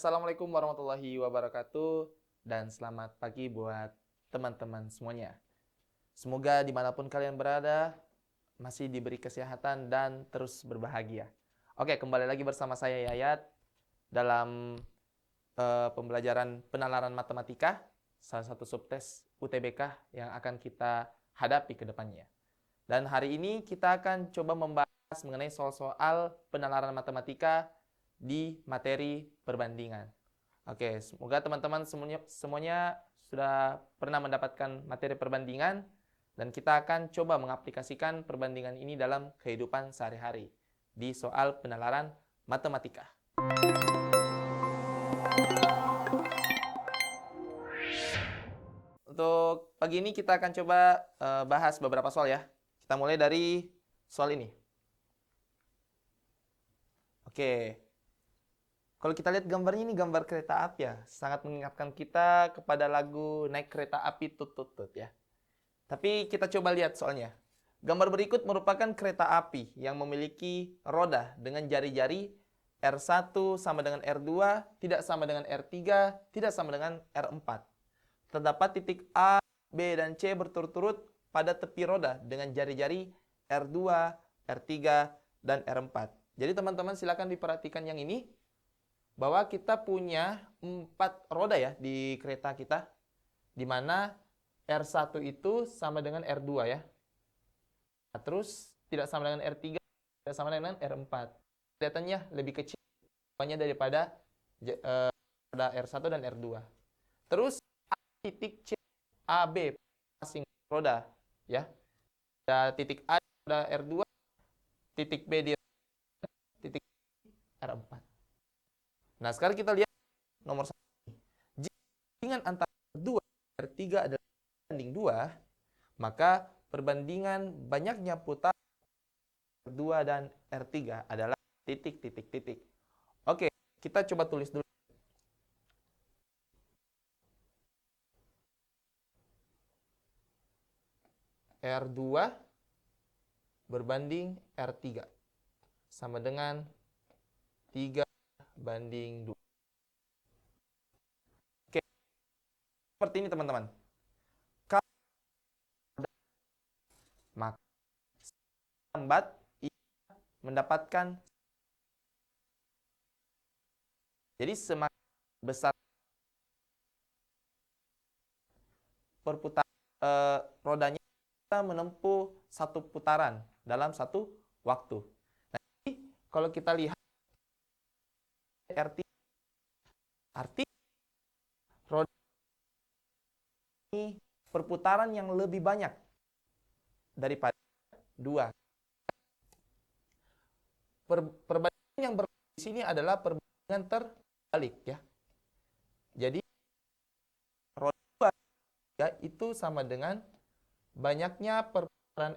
Assalamualaikum warahmatullahi wabarakatuh dan selamat pagi buat teman-teman semuanya. Semoga dimanapun kalian berada masih diberi kesehatan dan terus berbahagia. Oke, kembali lagi bersama saya Yayat dalam pembelajaran penalaran matematika, salah satu subtes UTBK yang akan kita hadapi ke depannya. Dan hari ini kita akan coba membahas mengenai soal-soal penalaran matematika di materi perbandingan. Oke, semoga teman-teman semuanya sudah pernah mendapatkan materi perbandingan dan kita akan coba mengaplikasikan perbandingan ini dalam kehidupan sehari-hari di soal penalaran matematika. Untuk pagi ini kita akan coba bahas beberapa soal ya. Kita mulai dari soal ini. Oke. Kalau kita lihat gambarnya, ini gambar kereta api ya. Sangat mengingatkan kita kepada lagu Naik Kereta Api Tut Tut Tut ya. Tapi kita coba lihat soalnya. Gambar berikut merupakan kereta api yang memiliki roda dengan jari-jari R1 sama dengan R2, tidak sama dengan R3, tidak sama dengan R4. Terdapat titik A, B, dan C berturut-turut pada tepi roda dengan jari-jari R2, R3, dan R4. Jadi teman-teman silakan diperhatikan yang ini, bahwa kita punya 4 roda ya di kereta kita, di mana R1 itu sama dengan R2 ya. Nah, terus tidak sama dengan R3, tidak sama dengan R4. Kelihatannya lebih kecil daripada roda R1 dan R2. Terus titik C, A, B masing roda ya. Ada titik A pada R2, titik B di titik R4. Nah, sekarang kita lihat nomor 1. Jika perbandingan antara R2 dan R3 adalah banding 2, maka perbandingan banyaknya putaran R2 dan R3 adalah titik. Oke, kita coba tulis dulu. R2 berbanding R3 sama dengan 3:2. Oke, seperti ini teman-teman. Kalau maka lambat ia mendapatkan, jadi semakin besar perputaran rodanya, kita menempuh satu putaran dalam satu waktu. Nah, jadi kalau kita lihat RT, arti roda ini perputaran yang lebih banyak daripada 2. Perbandingan yang berlaku di sini adalah perbandingan terbalik ya. Jadi roda 2 itu sama dengan banyaknya perputaran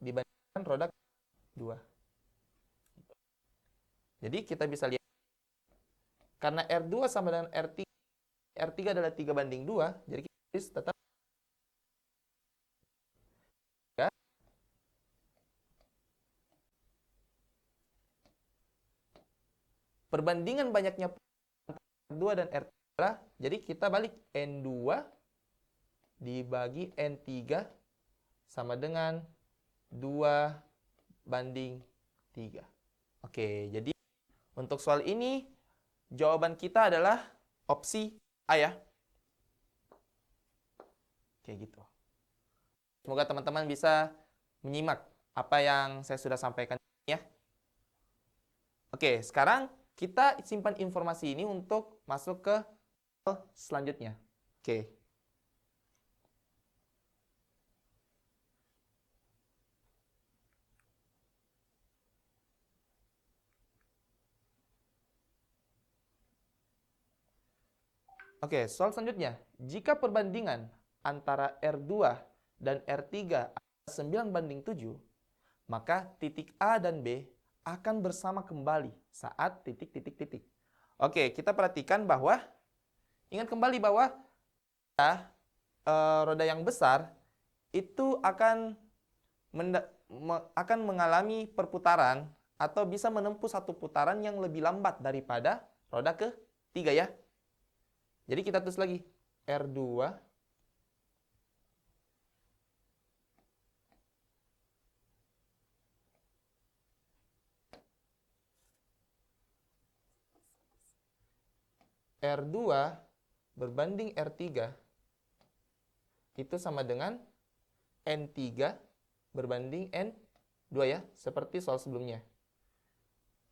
dibandingkan roda 2. Jadi kita bisa lihat, karena R2 sama dengan R3, R3 adalah 3:2, jadi kita tulis tetap ya. Perbandingan banyaknya R2 dan R3, jadi kita balik N2 dibagi N3 sama dengan 2:3. Oke, jadi untuk soal ini jawaban kita adalah opsi A ya. Kayak gitu. Semoga teman-teman bisa menyimak apa yang saya sudah sampaikan ya. Oke, sekarang kita simpan informasi ini untuk masuk ke selanjutnya. Oke. Oke, soal selanjutnya. Jika perbandingan antara R2 dan R3 adalah 9:7, maka titik A dan B akan bersama kembali saat titik. Oke, kita perhatikan bahwa, ingat kembali bahwa roda yang besar itu akan mengalami perputaran atau bisa menempuh satu putaran yang lebih lambat daripada roda ketiga ya. Jadi kita tulis lagi R2 R2 berbanding R3 itu sama dengan N3 berbanding N2 ya, seperti soal sebelumnya.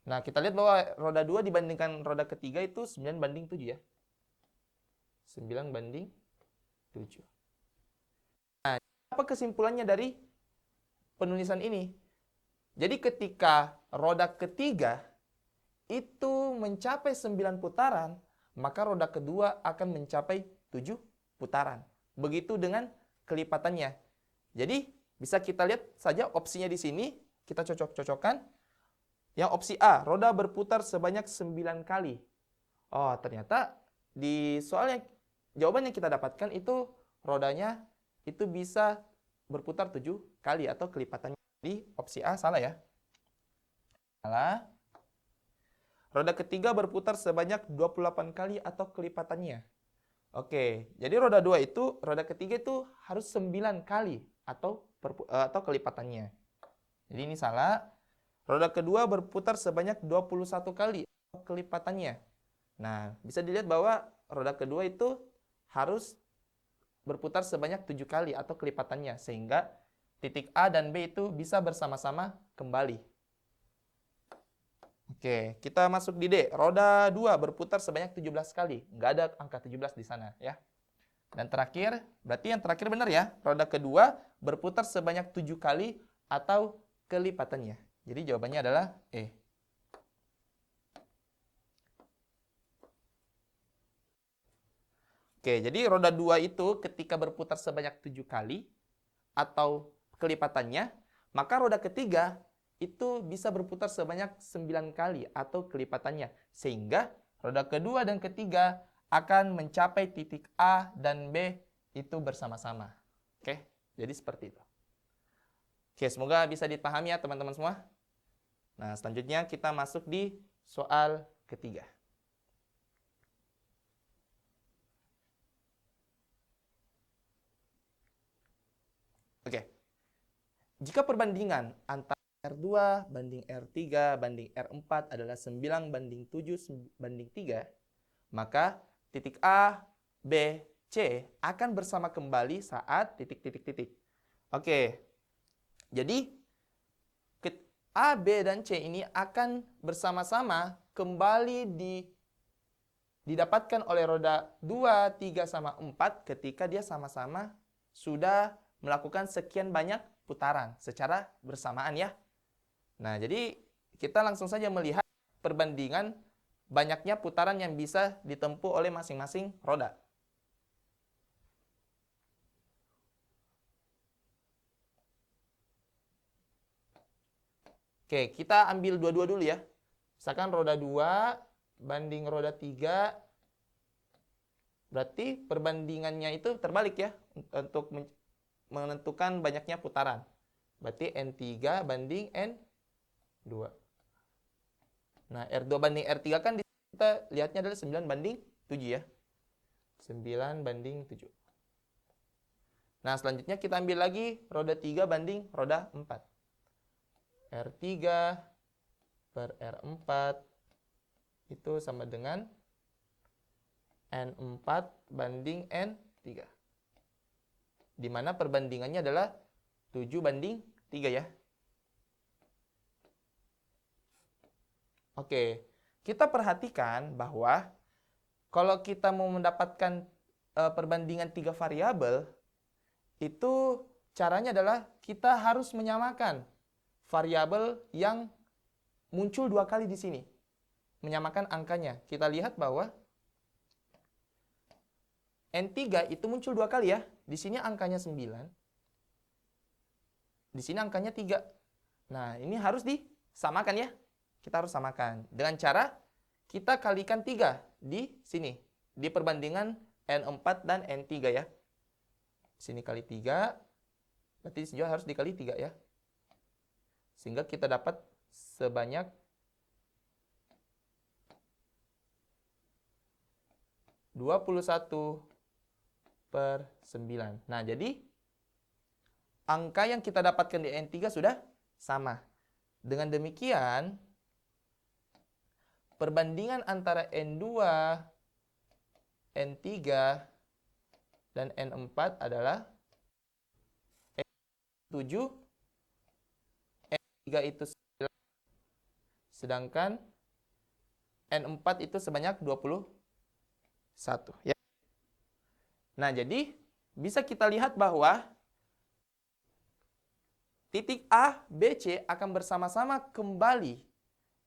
Nah, kita lihat bahwa roda 2 dibandingkan roda ketiga itu 9 banding 7 ya. 9 banding 7. Nah, apa kesimpulannya dari penulisan ini? Jadi ketika roda ketiga itu mencapai 9 putaran, maka roda kedua akan mencapai 7 putaran. Begitu dengan kelipatannya. Jadi, bisa kita lihat saja opsinya di sini, kita cocok-cocokkan. Yang opsi A, roda berputar sebanyak 9 kali. Oh, ternyata di soalnya jawaban yang kita dapatkan itu rodanya itu bisa berputar 7 kali atau kelipatannya. Di opsi A salah ya. Salah. Roda ketiga berputar sebanyak 28 kali atau kelipatannya. Oke, jadi roda 2 itu, roda ketiga itu harus 9 kali atau kelipatannya. Jadi ini salah. Roda kedua berputar sebanyak 21 kali atau kelipatannya. Nah, bisa dilihat bahwa roda kedua itu harus berputar sebanyak 7 kali atau kelipatannya. Sehingga titik A dan B itu bisa bersama-sama kembali. Oke, kita masuk di D. Roda 2 berputar sebanyak 17 kali. Nggak ada angka 17 di sana ya. Dan terakhir, berarti yang terakhir benar ya. Roda kedua berputar sebanyak 7 kali atau kelipatannya. Jadi jawabannya adalah E. Oke, jadi roda 2 itu ketika berputar sebanyak 7 kali atau kelipatannya, maka roda ketiga itu bisa berputar sebanyak 9 kali atau kelipatannya. Sehingga roda kedua dan ketiga akan mencapai titik A dan B itu bersama-sama. Oke, jadi seperti itu. Oke, semoga bisa dipahami ya teman-teman semua. Nah, selanjutnya kita masuk di soal ketiga. Oke. Jika perbandingan antara R2 banding R3 banding R4 adalah 9 banding 7 banding 3, maka titik A, B, C akan bersama kembali saat titik-titik-titik. Oke. Jadi A, B, dan C ini akan bersama-sama kembali didapatkan oleh roda 2, 3, sama 4 ketika dia sama-sama sudah melakukan sekian banyak putaran secara bersamaan ya. Nah, jadi kita langsung saja melihat perbandingan banyaknya putaran yang bisa ditempuh oleh masing-masing roda. Oke, kita ambil dua-dua dulu ya. Misalkan roda 2 banding roda 3, berarti perbandingannya itu terbalik ya, untuk menentukan banyaknya putaran. Berarti N3 banding N2. Nah, R2 banding R3 kan kita lihatnya adalah 9 banding 7 ya. 9 banding 7. Nah, selanjutnya kita ambil lagi roda 3 banding roda 4. R3 per R4 itu sama dengan N4 banding N3. Di mana perbandingannya adalah 7 banding 3 ya. Oke, kita perhatikan bahwa kalau kita mau mendapatkan perbandingan 3 variabel, itu caranya adalah kita harus menyamakan variabel yang muncul 2 kali di sini. Menyamakan angkanya. Kita lihat bahwa N3 itu muncul 2 kali ya. Di sini angkanya 9. Di sini angkanya 3. Nah, ini harus disamakan ya. Kita harus samakan. Dengan cara kita kalikan 3 di sini. Di perbandingan N4 dan N3 ya. Sini kali 3. Berarti di sini juga harus dikali 3 ya. Sehingga kita dapat sebanyak 21/9. Nah, jadi angka yang kita dapatkan di N3 sudah sama. Dengan demikian, perbandingan antara N2, N3, dan N4 adalah N7, N3 itu 9, sedangkan N4 itu sebanyak 21. Ya. Nah, jadi bisa kita lihat bahwa titik A, B, C akan bersama-sama kembali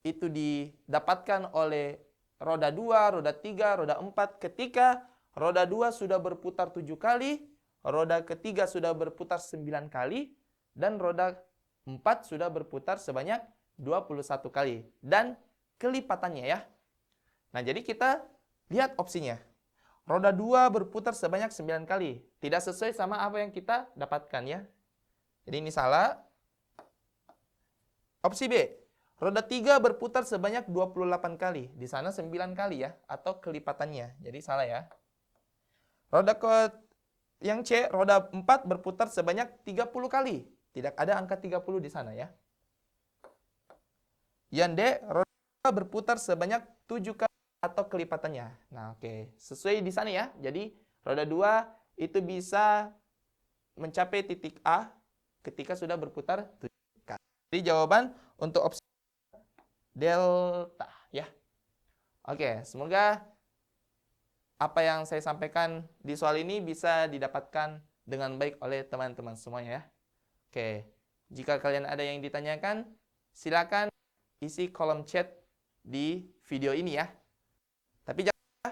itu didapatkan oleh roda 2, roda 3, roda 4 ketika roda 2 sudah berputar 7 kali, roda ketiga sudah berputar 9 kali, dan roda 4 sudah berputar sebanyak 21 kali. Dan kelipatannya ya. Nah, jadi kita lihat opsinya. Roda 2 berputar sebanyak 9 kali. Tidak sesuai sama apa yang kita dapatkan ya. Jadi ini salah. Opsi B. Roda 3 berputar sebanyak 28 kali. Di sana 9 kali ya. Atau kelipatannya. Jadi salah ya. Yang C, roda 4 berputar sebanyak 30 kali. Tidak ada angka 30 di sana ya. Yang D, roda 2 berputar sebanyak 7 kali atau kelipatannya. Nah, oke. Sesuai di sana ya. Jadi roda 2 itu bisa mencapai titik A ketika sudah berputar 7 kali. Jadi jawaban untuk opsi delta ya. Oke, semoga apa yang saya sampaikan di soal ini bisa didapatkan dengan baik oleh teman-teman semuanya ya. Oke, jika kalian ada yang ditanyakan, silakan isi kolom chat di video ini ya. Tapi jangan lupa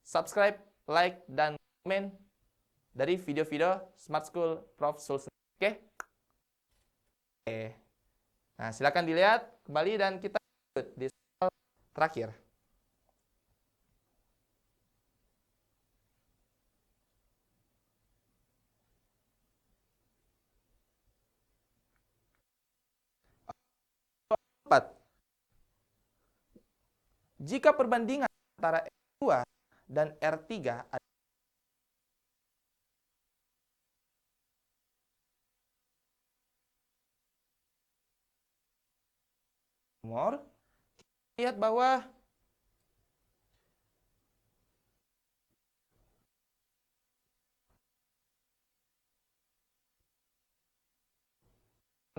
subscribe, like, dan komen dari video-video Smart School Prof. Sulsel. Oke? Oke. Nah, silakan dilihat kembali dan kita lanjut di soal terakhir. Jika perbandingan antara R2 dan R3 nomor, lihat bahwa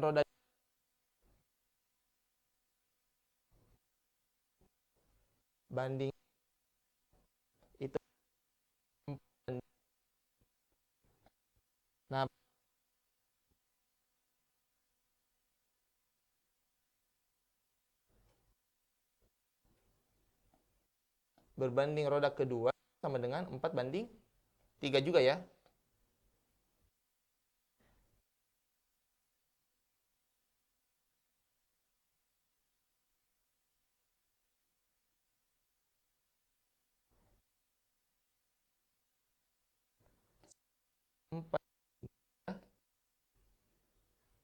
roda banding itu. Nah, berbanding roda kedua sama dengan 4/3 juga ya.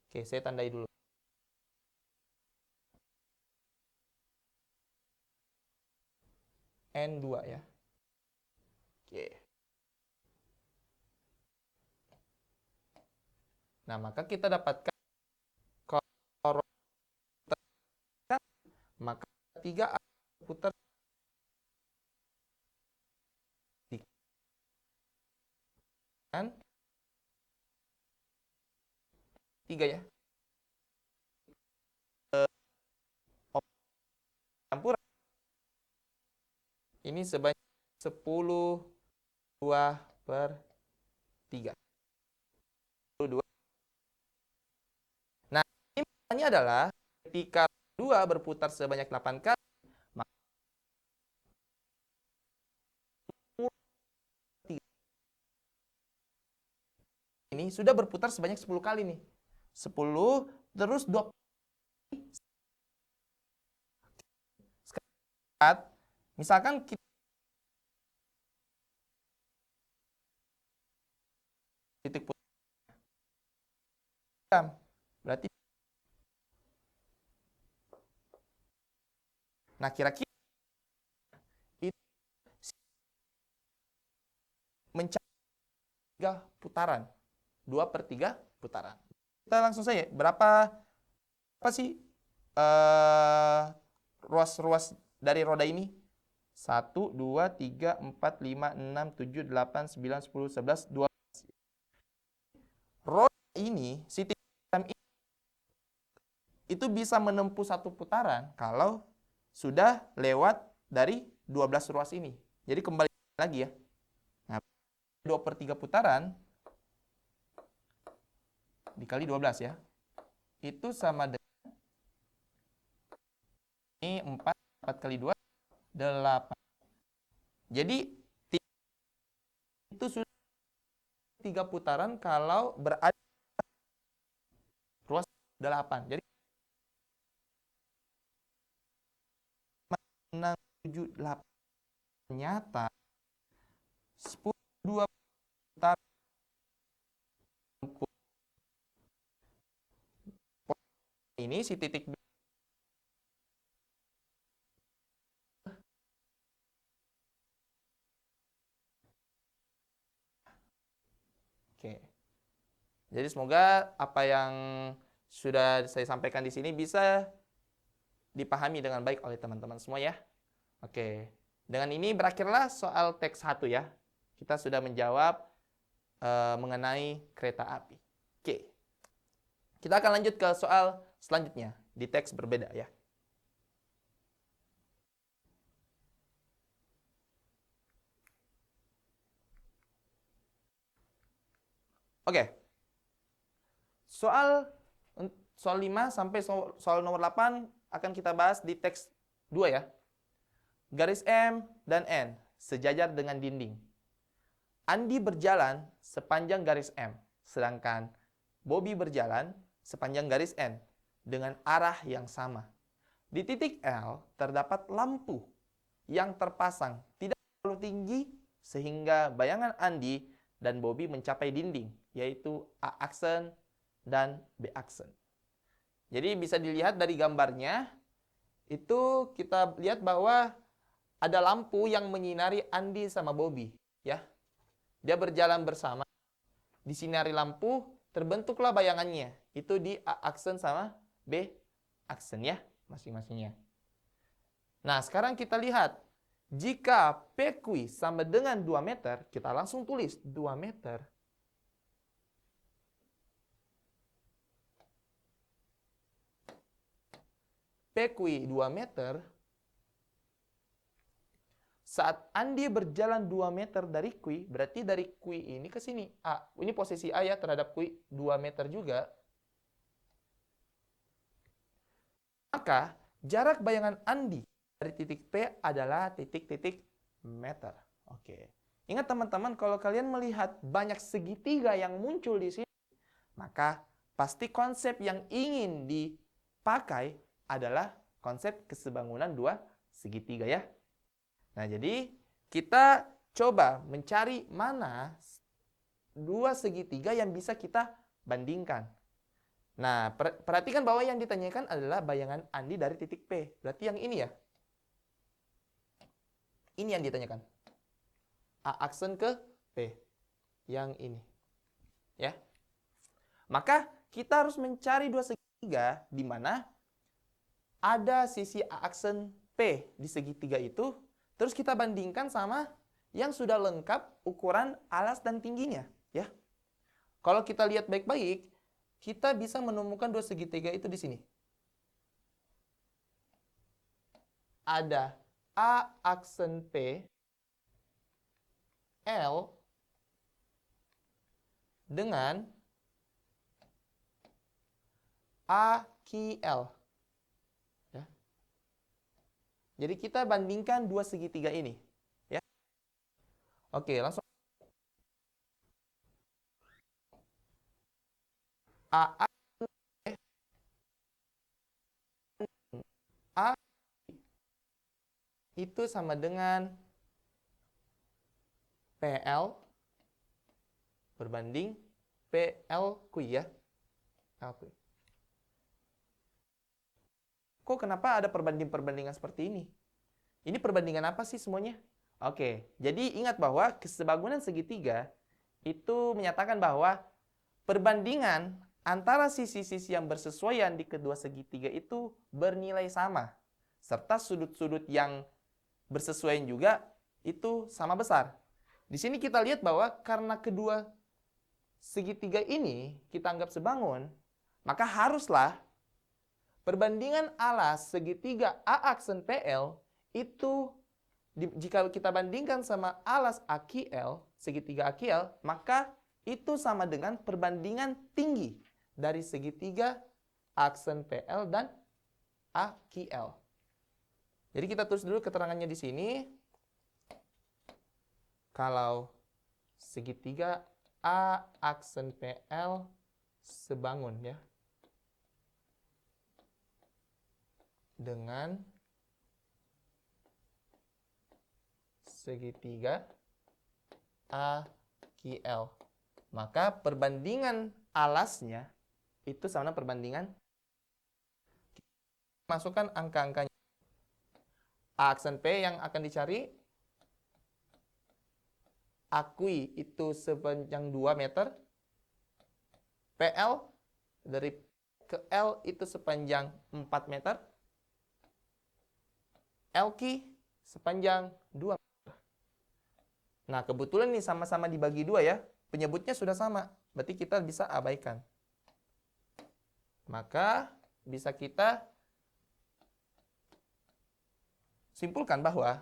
Oke, saya tandai dulu. N2 ya. Oke. Nah, maka kita dapatkan kalau maka 3 putar kan 3 ya. Campuran ini sebanyak 10 2/3. 2. Nah, ini adalah ketika 2 berputar sebanyak 8 kali, maka ini sudah berputar sebanyak 10 kali nih. 10 terus 2. Misalkan kita titik putar, berarti Nah, kira-kira itu mencapai 3 putaran. 2/3 putaran. Kita langsung saja, berapa sih ruas-ruas dari roda ini? 1, 2, 3, 4, 5, 6, 7, 8, 9, 10, 11, 12. Roda ini, si rem ini, itu bisa menempuh 1 putaran kalau sudah lewat dari 12 ruas ini. Jadi kembali lagi ya. Nah, 2/3 putaran dikali 12 ya. Itu sama dengan ini 4 kali 2, 8. Jadi itu sudah 3 putaran kalau berada ruas 8. Jadi 6, 7, 8. Ternyata 10, 2 putaran ini si titik B. Oke. Jadi semoga apa yang sudah saya sampaikan di sini bisa dipahami dengan baik oleh teman-teman semua ya. Oke. Dengan ini berakhirlah soal teks 1 ya. Kita sudah menjawab mengenai kereta api. Oke. Kita akan lanjut ke soal selanjutnya di teks berbeda ya. Oke. Soal 5 sampai soal nomor 8 akan kita bahas di teks 2 ya. Garis M dan N sejajar dengan dinding. Andi berjalan sepanjang garis M, sedangkan Bobby berjalan sepanjang garis N dengan arah yang sama. Di titik L terdapat lampu yang terpasang tidak terlalu tinggi sehingga bayangan Andi dan Bobby mencapai dinding, yaitu A aksen dan B aksen. Jadi bisa dilihat dari gambarnya, itu kita lihat bahwa ada lampu yang menyinari Andi sama Bobby, ya. Dia berjalan bersama, disinari lampu, terbentuklah bayangannya. Itu di A aksen sama B aksen ya, masing-masingnya. Nah, sekarang kita lihat. Jika PQ sama dengan 2 meter, kita langsung tulis 2 meter. PQ 2 meter. Saat Andi berjalan 2 meter dari Q, berarti dari Q ini ke sini. A, ini posisi A ya terhadap Q 2 meter juga. Maka jarak bayangan Andi dari titik P adalah titik-titik meter. Oke. Ingat teman-teman, kalau kalian melihat banyak segitiga yang muncul di sini, maka pasti konsep yang ingin dipakai adalah konsep kesebangunan 2 segitiga ya. Nah, jadi kita coba mencari mana 2 segitiga yang bisa kita bandingkan. Nah, perhatikan bahwa yang ditanyakan adalah bayangan Andi dari titik P. Berarti yang ini ya. Ini yang ditanyakan. A aksen ke P. Yang ini. Ya. Maka kita harus mencari 2 segitiga di mana ada sisi A aksen P di segitiga itu. Terus kita bandingkan sama yang sudah lengkap ukuran alas dan tingginya, ya. Kalau kita lihat baik-baik, kita bisa menemukan 2 segitiga itu di sini. Ada A aksen P, L dengan AQL. Jadi kita bandingkan 2 segitiga ini, ya. Oke, langsung. A itu sama dengan PL berbanding PLQ ya. LQ. kok kenapa ada perbandingan seperti ini? Ini perbandingan apa sih semuanya? Oke, jadi ingat bahwa kesebangunan segitiga itu menyatakan bahwa perbandingan antara sisi-sisi yang bersesuaian di kedua segitiga itu bernilai sama. Serta sudut-sudut yang bersesuaian juga itu sama besar. Di sini kita lihat bahwa karena kedua segitiga ini kita anggap sebangun, maka haruslah perbandingan alas segitiga A aksen PL itu jika kita bandingkan sama alas AQL, segitiga AQL, maka itu sama dengan perbandingan tinggi dari segitiga aksen PL dan AQL. Jadi kita tulis dulu keterangannya di sini. Kalau segitiga A aksen PL sebangun ya dengan segitiga AQL, maka perbandingan alasnya itu sama dengan perbandingan, masukkan angka-angkanya. A aksen P yang akan dicari, akui itu sepanjang 2 meter, PL dari ke L itu sepanjang 4 meter, LQ sepanjang 2 meter. Nah, kebetulan nih sama-sama dibagi 2 ya, penyebutnya sudah sama, berarti kita bisa abaikan. Maka bisa kita simpulkan bahwa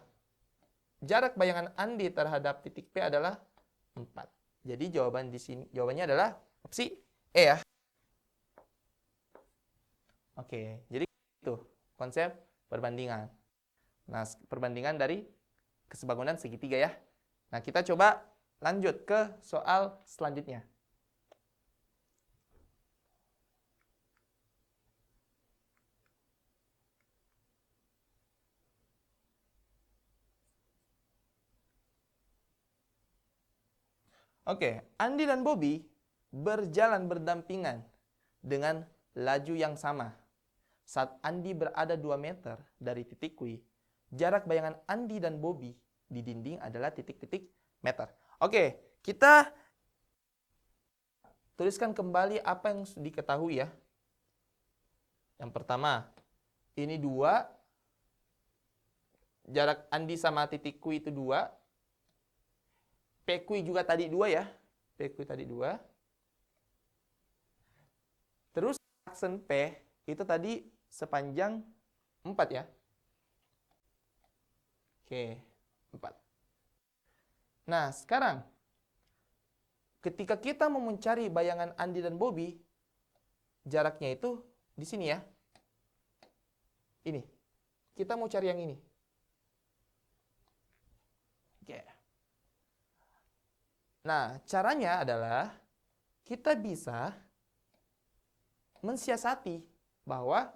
jarak bayangan Andi terhadap titik P adalah 4. Jadi jawaban di sini jawabannya adalah opsi E ya. Oke, jadi itu konsep perbandingan. Nah, perbandingan dari kesebangunan segitiga ya. Nah, kita coba lanjut ke soal selanjutnya. Oke, Andi dan Bobby berjalan berdampingan dengan laju yang sama. Saat Andi berada 2 meter dari titik Q, jarak bayangan Andi dan Bobby di dinding adalah titik-titik meter. Oke, kita tuliskan kembali apa yang diketahui ya. Yang pertama, ini 2. Jarak Andi sama titik Q itu 2. PQ juga tadi 2 ya. PQ tadi 2. Terus aksen P itu tadi sepanjang 4 ya. Oke, 4. Nah, sekarang ketika kita mau mencari bayangan Andi dan Bobby, jaraknya itu di sini ya. Ini. Kita mau cari yang ini. Oke. Nah, caranya adalah kita bisa mensiasati bahwa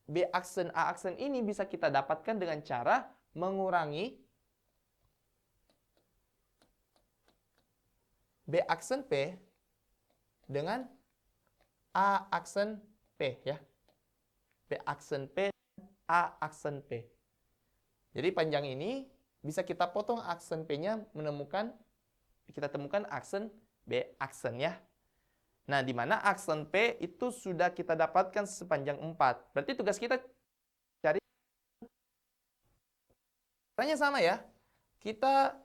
B aksen A aksen ini bisa kita dapatkan dengan cara mengurangi B aksen P dengan A aksen P ya. B aksen P, A aksen P. Jadi panjang ini bisa kita potong aksen P-nya kita temukan aksen B aksen ya. Nah, di mana aksen P itu sudah kita dapatkan sepanjang 4. Berarti tugas kita cari caranya sama ya. Kita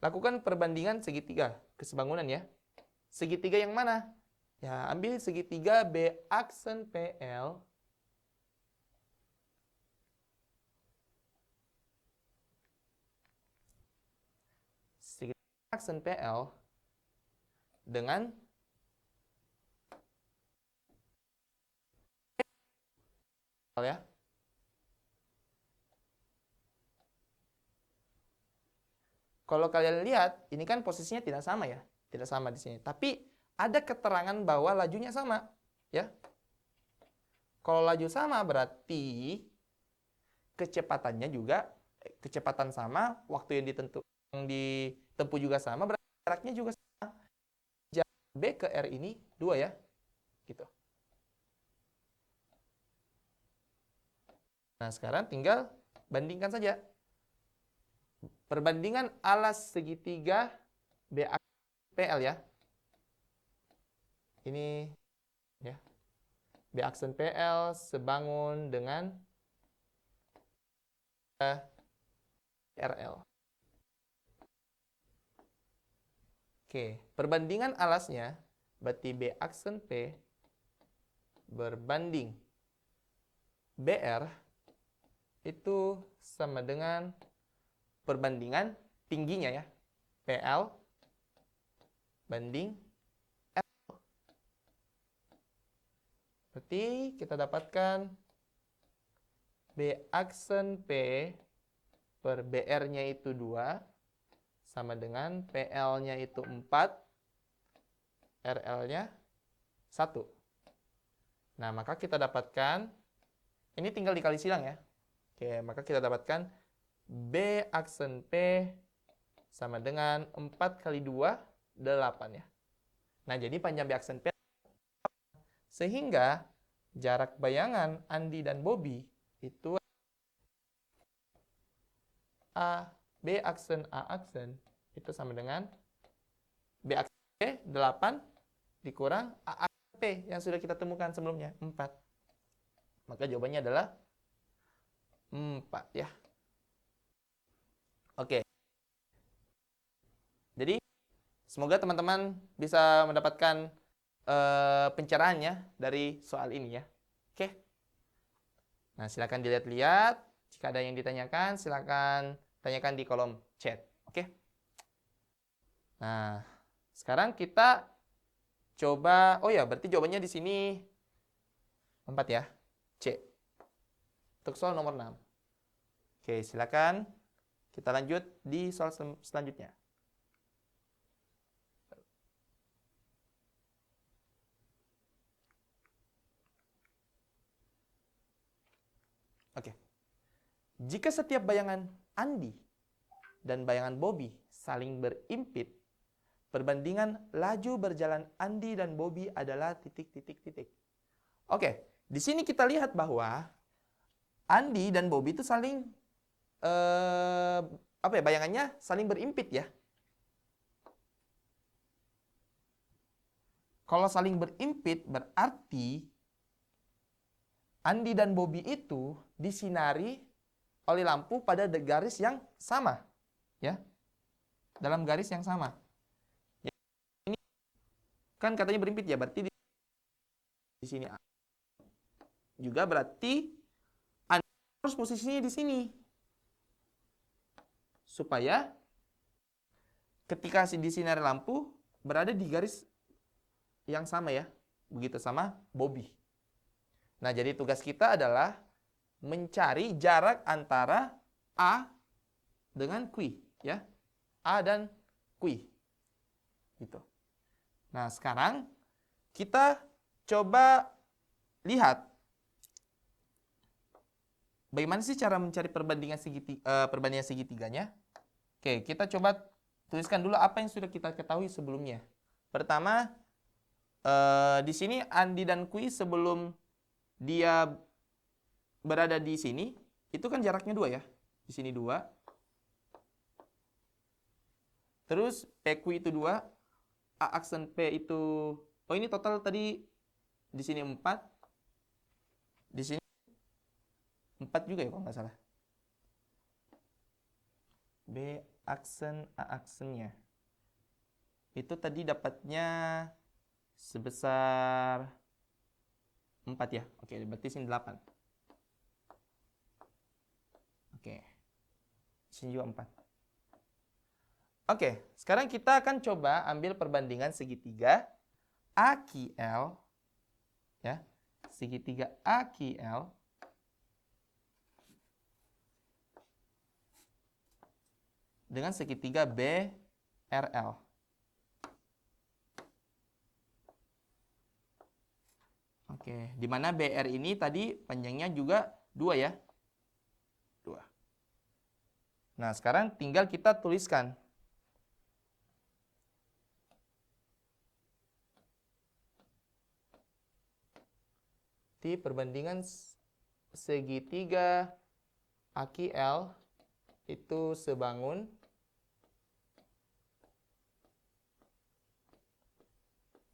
lakukan perbandingan segitiga kesebangunan ya. Segitiga yang mana? Ya, ambil segitiga B aksen PL segitiga aksen PL dengan ya. Kalau kalian lihat, ini kan posisinya tidak sama ya. Tidak sama di sini. Tapi ada keterangan bahwa lajunya sama, ya. Kalau laju sama berarti kecepatannya juga kecepatan sama, waktu yang ditempuh juga sama, berarti jaraknya juga sama. Jarak B ke R ini 2 ya. Gitu. Nah, sekarang tinggal bandingkan saja. Perbandingan alas segitiga B aksen PL ya. Ini ya. B aksen PL sebangun dengan RL. Oke, perbandingan alasnya berarti B aksen P berbanding BR itu sama dengan perbandingan tingginya ya. PL banding R. Berarti kita dapatkan B aksen P per BR-nya itu 2 sama dengan PL-nya itu 4, RL-nya 1. Nah, maka kita dapatkan, ini tinggal dikali silang ya. Oke, maka kita dapatkan B aksen P sama dengan 4 kali 2, 8 ya. Nah, jadi panjang B aksen P. Sehingga jarak bayangan Andi dan Bobby itu B aksen A aksen itu sama dengan B aksen P 8 dikurang A aksen P yang sudah kita temukan sebelumnya 4. Maka jawabannya adalah 4 ya. Oke. Jadi semoga teman-teman bisa mendapatkan pencerahannya dari soal ini ya. Oke. Nah, silakan dilihat-lihat. Jika ada yang ditanyakan, silakan tanyakan di kolom chat. Oke. Nah, sekarang kita coba, oh ya, berarti jawabannya di sini 4 ya. C. Untuk soal nomor 6. Oke, silakan kita lanjut di soal selanjutnya. Oke. Jika setiap bayangan Andi dan bayangan Bobby saling berimpit, perbandingan laju berjalan Andi dan Bobby adalah titik. Oke, di sini kita lihat bahwa Andi dan Bobby itu saling bayangannya saling berimpit ya. Kalau saling berimpit berarti Andi dan Bobby itu disinari oleh lampu pada garis yang sama ya. Dalam garis yang sama. Ini kan katanya berimpit ya, berarti di sini juga berarti Andi harus posisinya di sini. Supaya ketika disinari lampu berada di garis yang sama ya. Begitu sama Bobby. Nah, jadi tugas kita adalah mencari jarak antara A dengan Q ya. A dan Q. Gitu. Nah, sekarang kita coba lihat bagaimana sih cara mencari perbandingan segitiganya. Oke, kita coba tuliskan dulu apa yang sudah kita ketahui sebelumnya. Pertama, di sini Andi dan Q sebelum dia berada di sini, itu kan jaraknya 2 ya. Di sini 2. Terus PQ itu 2. A aksen P itu, oh ini total tadi di sini 4. Di sini 4 juga ya kalau nggak salah. B aksen A aksennya. Itu tadi dapatnya sebesar 4 ya. Oke, berarti sini 8. Oke. Sini juga 4. Oke, sekarang kita akan coba ambil perbandingan segitiga AQL ya. Segitiga AQL dengan segitiga BRL. Oke, di mana BR ini tadi panjangnya juga 2 ya. 2. Nah, sekarang tinggal kita tuliskan. Di perbandingan segitiga AQL itu sebangun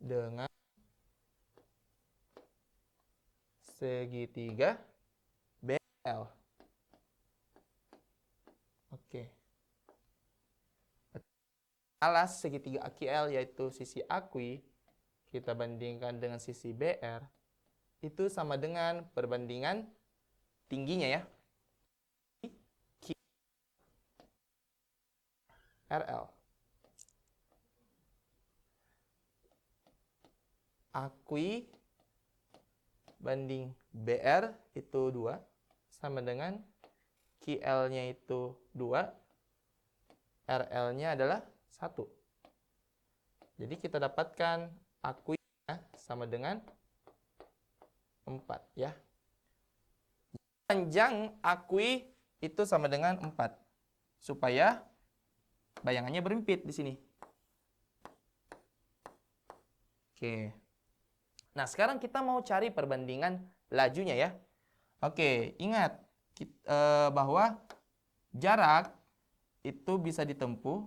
dengan segitiga BL. Oke. Alas segitiga AQL yaitu sisi AQI kita bandingkan dengan sisi BR itu sama dengan perbandingan tingginya ya. RL. AQI banding BR itu 2 sama dengan QL-nya itu 2, RL-nya adalah 1. Jadi kita dapatkan AQI-nya sama dengan 4 ya. Panjang AQI itu sama dengan 4. Supaya bayangannya berimpit di sini. Oke. Nah, sekarang kita mau cari perbandingan lajunya ya. Oke, ingat bahwa jarak itu bisa ditempuh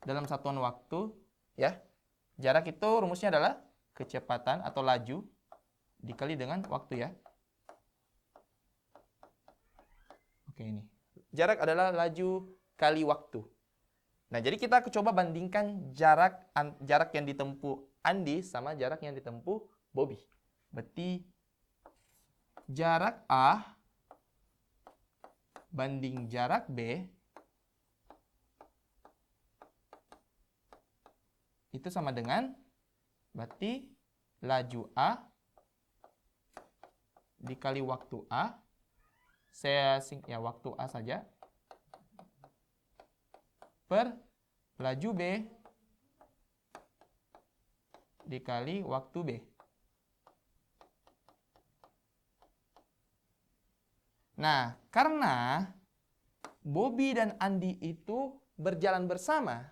dalam satuan waktu ya. Jarak itu rumusnya adalah kecepatan atau laju dikali dengan waktu ya. Oke, ini. Jarak adalah laju kali waktu. Nah, jadi kita coba bandingkan jarak yang ditempuh Andi sama jarak yang ditempuh Bobby. Berarti jarak A banding jarak B itu sama dengan berarti laju A dikali waktu A. Saya ya waktu A saja per laju B dikali waktu B. Nah, karena Bobby dan Andi itu berjalan bersama,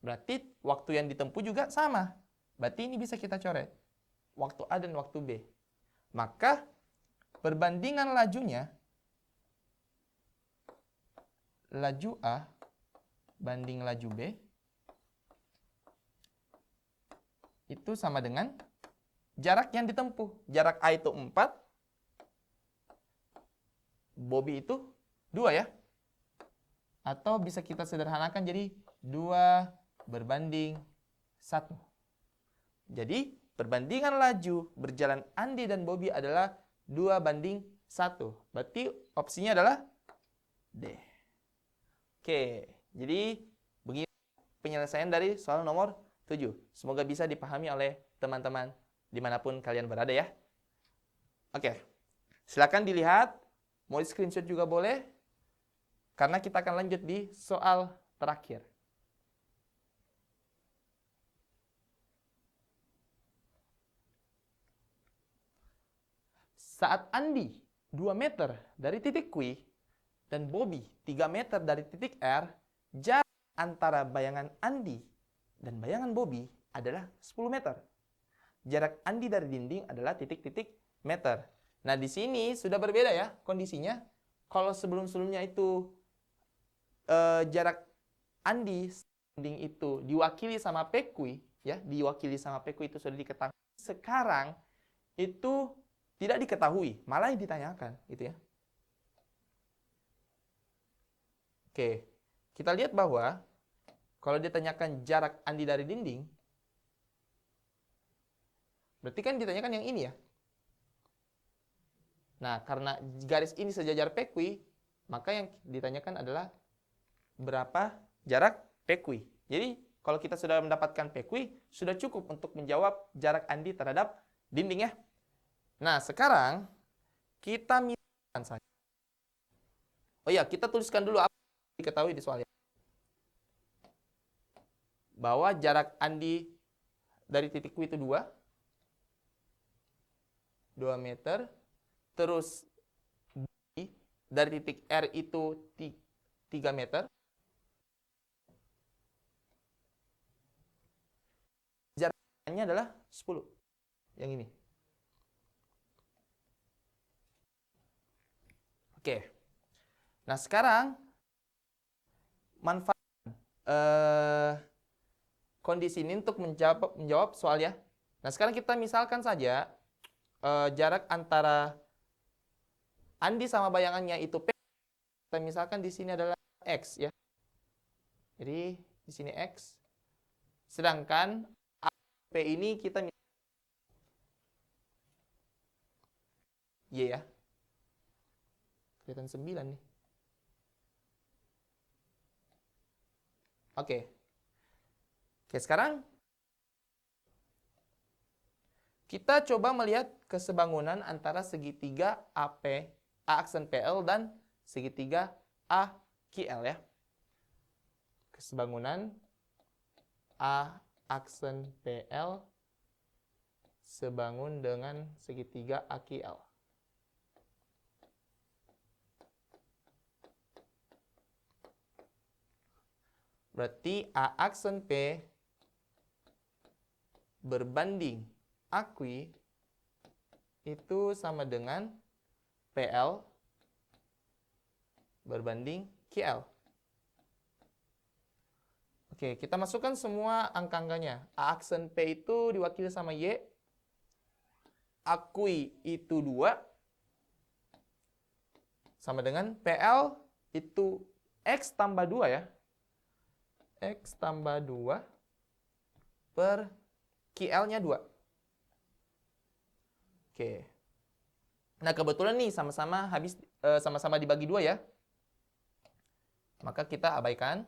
berarti waktu yang ditempuh juga sama. Berarti ini bisa kita coret. Waktu A dan waktu B. Maka perbandingan lajunya, laju A banding laju B, itu sama dengan jarak yang ditempuh. Jarak A itu 4, Bobby itu 2 ya. Atau bisa kita sederhanakan jadi 2 berbanding 1. Jadi perbandingan laju berjalan Andi dan Bobby adalah 2 banding 1. Berarti opsinya adalah D. Oke, jadi begini penyelesaian dari soal nomor 7. Semoga bisa dipahami oleh teman-teman dimanapun kalian berada ya. Oke, silakan dilihat. Mau di screenshot juga boleh. Karena kita akan lanjut di soal terakhir. Saat Andi 2 meter dari titik Q dan Bobby 3 meter dari titik R, jarak antara bayangan Andi dan bayangan Bobby adalah 10 meter. Jarak Andi dari dinding adalah titik-titik meter. Nah, di sini sudah berbeda ya kondisinya. Kalau sebelum-sebelumnya itu jarak Andi dinding itu diwakili sama PQ, ya, diwakili sama PQ itu sudah diketahui. Sekarang itu tidak diketahui, malah ditanyakan, gitu ya. Oke, kita lihat bahwa kalau ditanyakan jarak Andi dari dinding, berarti kan ditanyakan yang ini ya. Nah, karena garis ini sejajar PQ, maka yang ditanyakan adalah berapa jarak PQ. Jadi, kalau kita sudah mendapatkan PQ, sudah cukup untuk menjawab jarak Andi terhadap dinding ya. Nah, sekarang kita misalkan saja. Oh ya, kita tuliskan dulu apa yang diketahui di soalnya. Bahwa jarak Andi dari titik Q itu 2 meter. Terus dari titik R itu 3 meter. Jaraknya adalah 10. Yang ini. Oke. Nah, sekarang manfaat kondisi ini untuk menjawab soal ya. Nah, sekarang kita misalkan saja jarak antara Andi sama bayangannya itu P. Kita misalkan di sini adalah X ya. Jadi di sini X. Sedangkan P ini kita Y ya. Kelihatan 9 nih. Oke. Oke, sekarang kita coba melihat kesebangunan antara segitiga AP, A aksen PL dan segitiga AQL ya. Kesebangunan A aksen PL sebangun dengan segitiga AQL. Berarti A aksen P berbanding AQ itu sama dengan PL berbanding QL. Oke, kita masukkan semua angka-angkanya. A aksen P itu diwakili sama Y. AQ itu 2. Sama dengan PL itu X tambah 2 ya. X tambah 2 per QL-nya 2. Oke. Nah, kebetulan nih sama-sama dibagi 2 ya. Maka kita abaikan.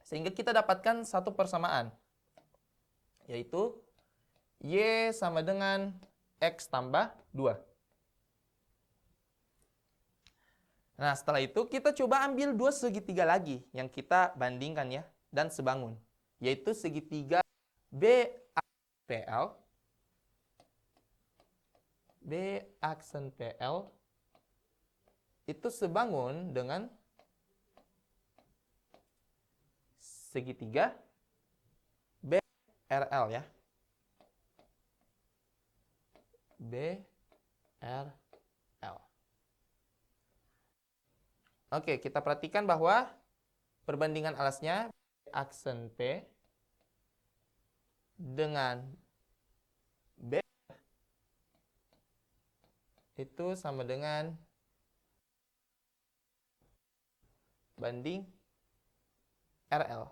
Sehingga kita dapatkan satu persamaan. Yaitu Y sama dengan X tambah 2. Nah, setelah itu kita coba ambil dua segitiga lagi yang kita bandingkan ya. Dan sebangun. Yaitu segitiga BAPL. B aksen PL itu sebangun dengan segitiga BRL ya. BRL. Oke, kita perhatikan bahwa perbandingan alasnya aksen P dengan B itu sama dengan banding RL.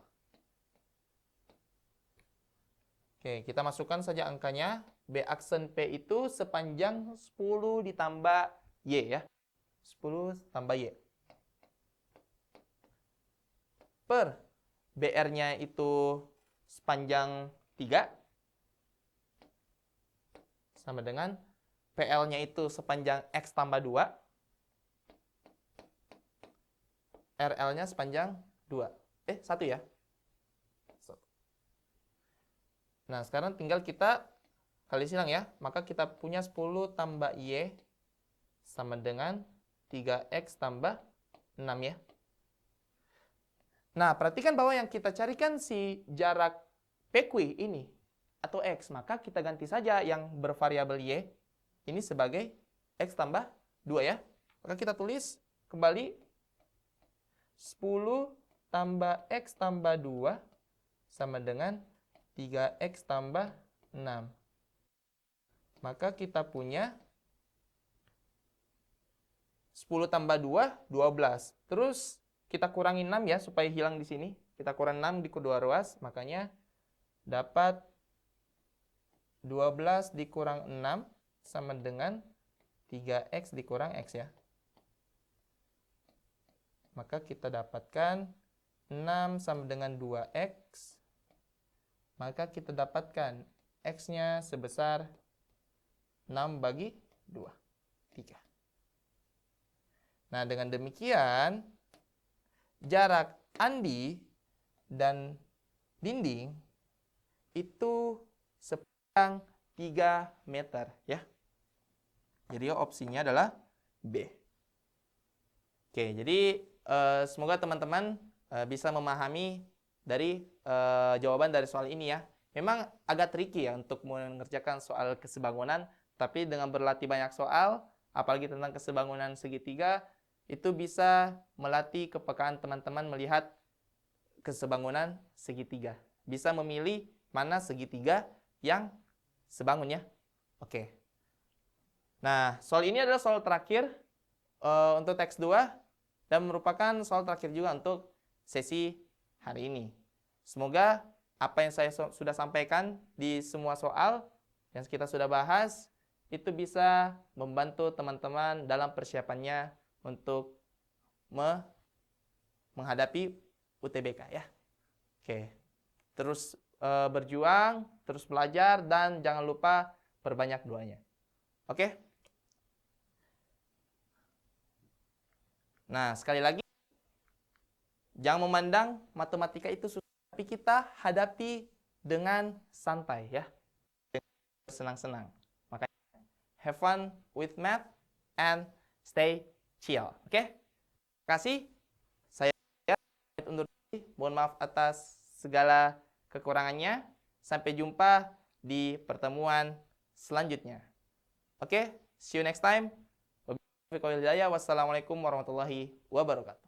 Oke, kita masukkan saja angkanya. B aksen P itu sepanjang 10 ditambah Y ya. 10 tambah Y. Per BR-nya itu sepanjang 3. Sama dengan PL-nya itu sepanjang X tambah 2. RL-nya sepanjang 2. 1 ya. Nah, sekarang tinggal kita kali silang ya. Maka kita punya 10 tambah Y sama dengan 3X tambah 6 ya. Nah, perhatikan bahwa yang kita carikan si jarak PQ ini atau X. Maka kita ganti saja yang bervariabel Y ini sebagai X tambah 2 ya. Maka kita tulis kembali 10 tambah X tambah 2 sama dengan 3X tambah 6. Maka kita punya 10 tambah 2, 12. Terus kita kurangi 6 ya, supaya hilang di sini. Kita kurang 6 di kedua ruas, makanya dapat 12 dikurang 6 sama dengan 3X dikurang X ya. Maka kita dapatkan 6 sama dengan 2X. Maka kita dapatkan X-nya sebesar 6 bagi 2. 3. Nah, dengan demikian, jarak Andi dan dinding itu sepanjang 3 meter ya. Jadi opsinya adalah B. Oke, jadi semoga teman-teman bisa memahami dari jawaban dari soal ini ya. Memang agak tricky ya untuk mengerjakan soal kesebangunan, tapi dengan berlatih banyak soal, apalagi tentang kesebangunan segitiga, itu bisa melatih kepekaan teman-teman melihat kesebangunan segitiga. Bisa memilih mana segitiga yang sebangun ya. Oke. Nah, soal ini adalah soal terakhir untuk teks 2 dan merupakan soal terakhir juga untuk sesi hari ini. Semoga apa yang saya sudah sampaikan di semua soal yang kita sudah bahas itu bisa membantu teman-teman dalam persiapannya untuk menghadapi UTBK ya. Oke. Terus berjuang, terus belajar, dan jangan lupa perbanyak doanya. Oke? Nah, sekali lagi, jangan memandang matematika itu susah, tapi kita hadapi dengan santai ya. Senang-senang. Makanya, have fun with math and stay chill. Oke? Terima kasih. Saya undur diri. Mohon maaf atas segala kekurangannya. Sampai jumpa di pertemuan selanjutnya. Oke? See you next time. Wassalamualaikum warahmatullahi wabarakatuh.